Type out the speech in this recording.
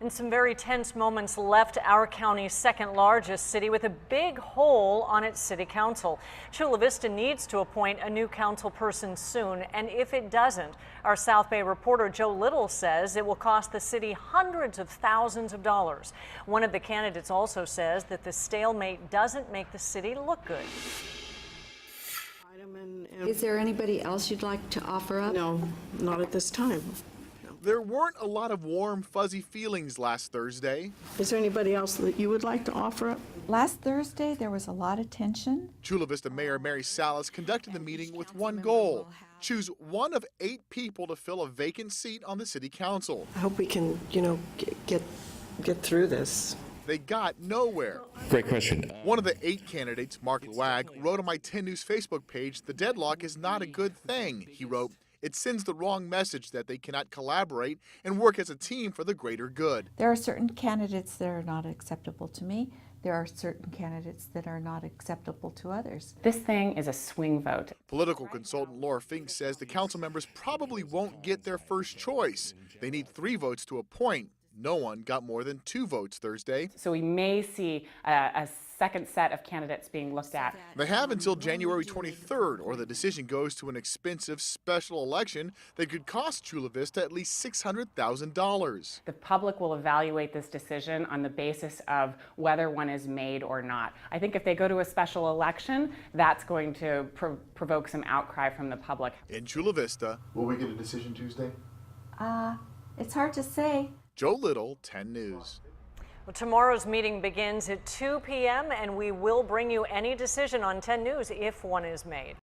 And some very tense moments left our county's second largest city with a big hole on its city council. Chula Vista needs to appoint a new council person soon, and if it doesn't, our South Bay reporter Joe Little says it will cost the city hundreds of thousands of dollars. One of the candidates also says that the stalemate doesn't make the city look good. Is there anybody else you'd like to offer up? No, not at this time. There weren't a lot of warm, fuzzy feelings last Thursday. Is there anybody else that you would like to offer up? Last Thursday, there was a lot of tension. Chula Vista Mayor Mary Salas conducted the meeting with one goal: choose one of 8 people to fill a vacant seat on the city council. I hope we can, get through this. They got nowhere. Great question. One of the 8 candidates, Mark Luag, wrote on my 10 News Facebook page, "The deadlock is not a good thing." He wrote, "It sends the wrong message that they cannot collaborate and work as a team for the greater good." There are certain candidates that are not acceptable to me. There are certain candidates that are not acceptable to others. This thing is a swing vote. Political consultant Laura Fink says the council members probably won't get their first choice. They need 3 votes to appoint. No one got more than 2 votes Thursday. So we may see a second set of candidates being looked at. They have until January 23rd, or the decision goes to an expensive special election that could cost Chula Vista at least $600,000. The public will evaluate this decision on the basis of whether one is made or not. I think if they go to a special election, that's going to provoke some outcry from the public. In Chula Vista, will we get a decision Tuesday? It's hard to say. Joe Little, 10 News. Well, tomorrow's meeting begins at 2 p.m. and we will bring you any decision on 10 News if one is made.